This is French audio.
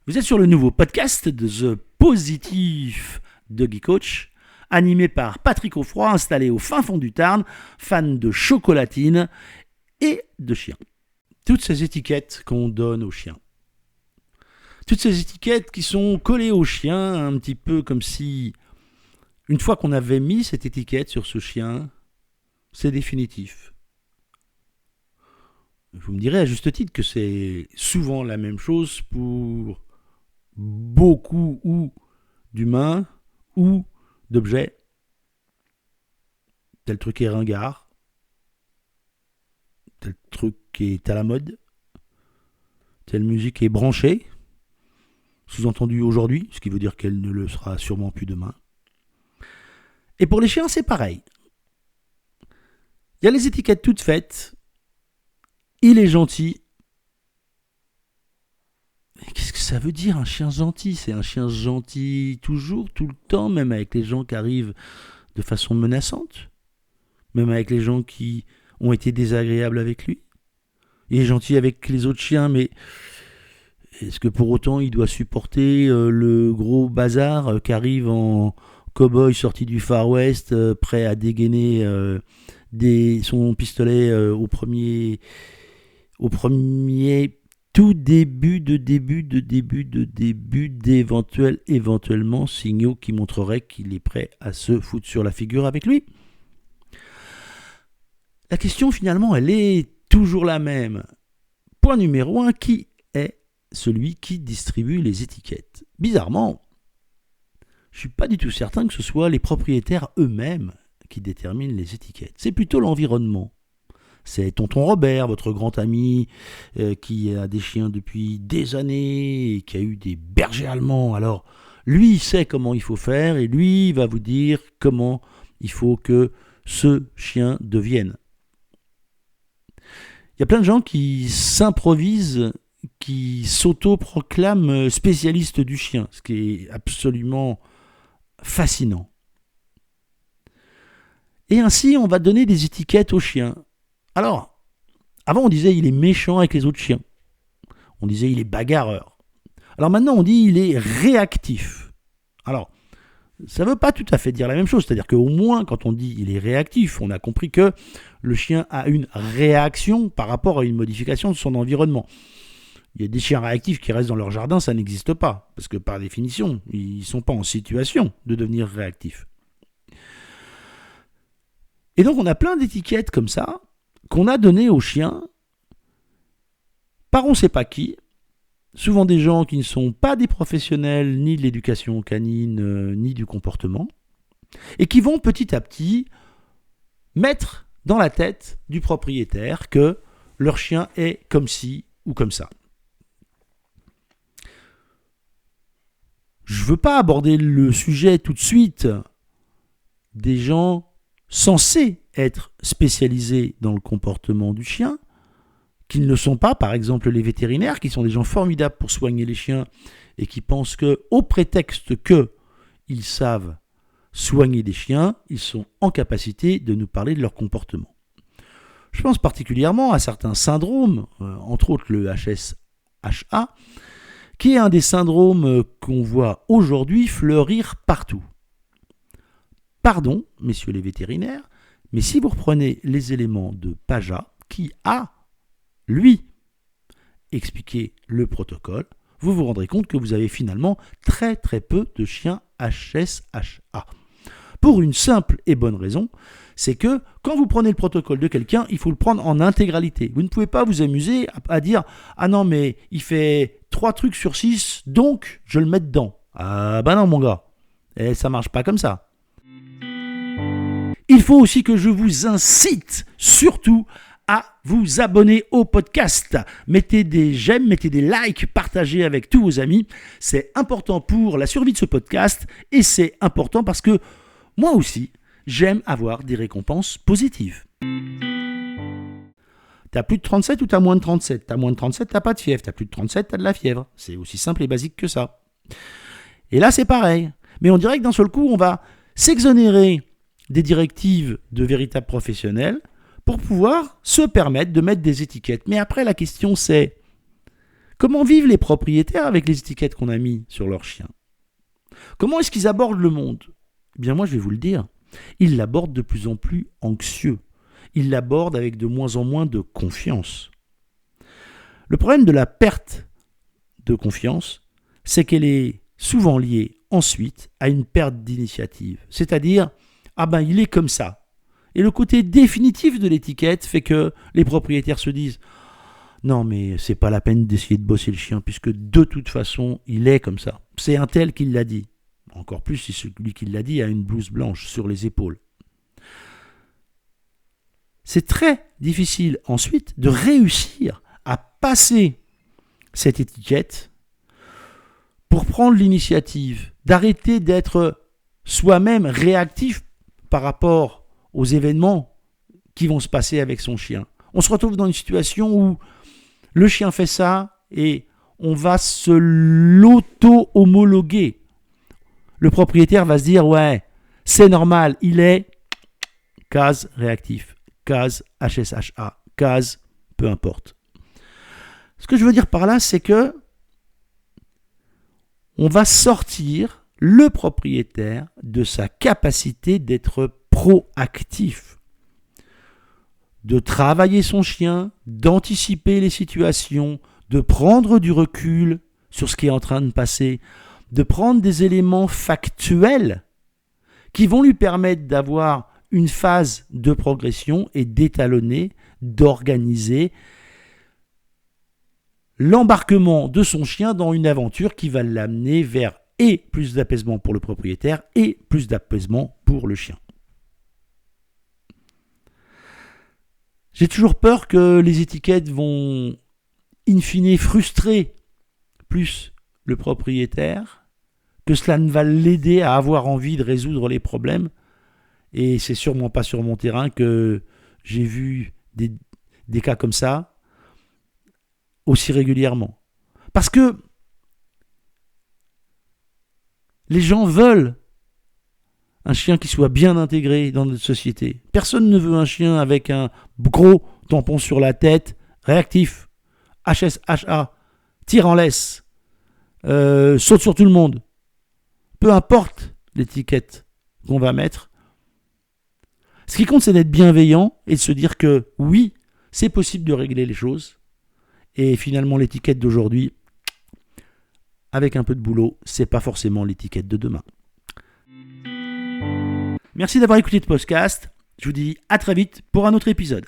Vous êtes sur le nouveau podcast de The Positive Doggy Coach, animé par Patrick Offroy, installé au fin fond du Tarn, fan de chocolatine et de chiens. Toutes ces étiquettes qu'on donne aux chiens. Toutes ces étiquettes qui sont collées aux chiens, un petit peu comme si, une fois qu'on avait mis cette étiquette sur ce chien, c'est définitif. Vous me direz à juste titre que c'est souvent la même chose pour beaucoup ou d'humains ou d'objets. Tel truc est ringard, tel truc est à la mode, telle musique est branchée, sous-entendu aujourd'hui, ce qui veut dire qu'elle ne le sera sûrement plus demain. Et pour les chiens, c'est pareil. Il y a les étiquettes toutes faites. Il est gentil. Et qu'est-ce que ça veut dire un chien gentil ? C'est un chien gentil toujours, tout le temps, même avec les gens qui arrivent de façon menaçante, même avec les gens qui ont été désagréables avec lui. Il est gentil avec les autres chiens, mais est-ce que pour autant il doit supporter le gros bazar qui arrive en cow-boy sorti du Far West, prêt à dégainer son pistolet au premier tout début d'éventuellement signaux qui montreraient qu'il est prêt à se foutre sur la figure avec lui. La question finalement, elle est toujours la même. Point numéro 1, qui est celui qui distribue les étiquettes ? Bizarrement, je ne suis pas du tout certain que ce soit les propriétaires eux-mêmes qui déterminent les étiquettes. C'est plutôt l'environnement. C'est tonton Robert, votre grand ami, qui a des chiens depuis des années, et qui a eu des bergers allemands. Alors, lui, il sait comment il faut faire, et lui, il va vous dire comment il faut que ce chien devienne. Il y a plein de gens qui s'improvisent, qui s'auto-proclament spécialistes du chien, ce qui est absolument fascinant. Et ainsi, on va donner des étiquettes aux chiens. Alors, avant on disait il est méchant avec les autres chiens. On disait il est bagarreur. Alors maintenant on dit il est réactif. Alors, ça ne veut pas tout à fait dire la même chose. C'est-à-dire qu'au moins quand on dit il est réactif, on a compris que le chien a une réaction par rapport à une modification de son environnement. Il y a des chiens réactifs qui restent dans leur jardin, ça n'existe pas. Parce que par définition, ils ne sont pas en situation de devenir réactifs. Et donc on a plein d'étiquettes comme ça, qu'on a donné aux chiens par on ne sait pas qui, souvent des gens qui ne sont pas des professionnels ni de l'éducation canine ni du comportement, et qui vont petit à petit mettre dans la tête du propriétaire que leur chien est comme ci ou comme ça. Je ne veux pas aborder le sujet tout de suite des gens censés être spécialisés dans le comportement du chien, qui ne le sont pas, par exemple les vétérinaires, qui sont des gens formidables pour soigner les chiens et qui pensent que, au prétexte qu'ils savent soigner des chiens, ils sont en capacité de nous parler de leur comportement. Je pense particulièrement à certains syndromes, entre autres le HSHA, qui est un des syndromes qu'on voit aujourd'hui fleurir partout. Pardon, messieurs les vétérinaires, mais si vous reprenez les éléments de Paja, qui a, lui, expliqué le protocole, vous vous rendrez compte que vous avez finalement très très peu de chiens HSHA. Pour une simple et bonne raison, c'est que quand vous prenez le protocole de quelqu'un, il faut le prendre en intégralité. Vous ne pouvez pas vous amuser à dire « Ah non, mais il fait 3 trucs sur 6, donc je le mets dedans. » Ah bah non mon gars, et ça marche pas comme ça. Il faut aussi que je vous incite surtout à vous abonner au podcast. Mettez des j'aime, mettez des likes, partagez avec tous vos amis. C'est important pour la survie de ce podcast et c'est important parce que moi aussi, j'aime avoir des récompenses positives. T'as plus de 37 ou t'as moins de 37 ? T'as moins de 37, t'as pas de fièvre. T'as plus de 37, t'as de la fièvre. C'est aussi simple et basique que ça. Et là, c'est pareil. Mais on dirait que d'un seul coup, on va s'exonérer des directives de véritables professionnels pour pouvoir se permettre de mettre des étiquettes. Mais après, la question c'est, Comment vivent les propriétaires avec les étiquettes qu'on a mis sur leurs chiens? Comment est-ce qu'ils abordent le monde? Eh bien moi je vais vous le dire, ils l'abordent de plus en plus anxieux. Ils l'abordent avec de moins en moins de confiance. Le problème de la perte de confiance, c'est qu'elle est souvent liée ensuite à une perte d'initiative. C'est-à-dire, il est comme ça. Et le côté définitif de l'étiquette fait que les propriétaires se disent « Non, mais c'est pas la peine d'essayer de bosser le chien, puisque de toute façon, il est comme ça. C'est un tel qui l'a dit. » Encore plus si celui qui l'a dit a une blouse blanche sur les épaules. C'est très difficile ensuite de réussir à passer cette étiquette pour prendre l'initiative, d'arrêter d'être soi-même réactif par rapport aux événements qui vont se passer avec son chien. On se retrouve dans une situation où le chien fait ça et on va se l'auto-homologuer. Le propriétaire va se dire « Ouais, c'est normal, il est case réactif, case HSHA, case peu importe. » Ce que je veux dire par là, c'est que on va sortir le propriétaire de sa capacité d'être proactif, de travailler son chien, d'anticiper les situations, de prendre du recul sur ce qui est en train de passer, de prendre des éléments factuels qui vont lui permettre d'avoir une phase de progression et d'étalonner, d'organiser l'embarquement de son chien dans une aventure qui va l'amener vers et plus d'apaisement pour le propriétaire et plus d'apaisement pour le chien. J'ai toujours peur que les étiquettes vont in fine frustrer plus le propriétaire, que cela ne va l'aider à avoir envie de résoudre les problèmes. Et c'est sûrement pas sur mon terrain que j'ai vu des cas comme ça aussi régulièrement. Parce que les gens veulent un chien qui soit bien intégré dans notre société. Personne ne veut un chien avec un gros tampon sur la tête, réactif, HSHA, tire en laisse, saute sur tout le monde. Peu importe l'étiquette qu'on va mettre. Ce qui compte, c'est d'être bienveillant et de se dire que oui, c'est possible de régler les choses. Et finalement, l'étiquette d'aujourd'hui, avec un peu de boulot, c'est pas forcément l'étiquette de demain. Merci d'avoir écouté ce podcast. Je vous dis à très vite pour un autre épisode.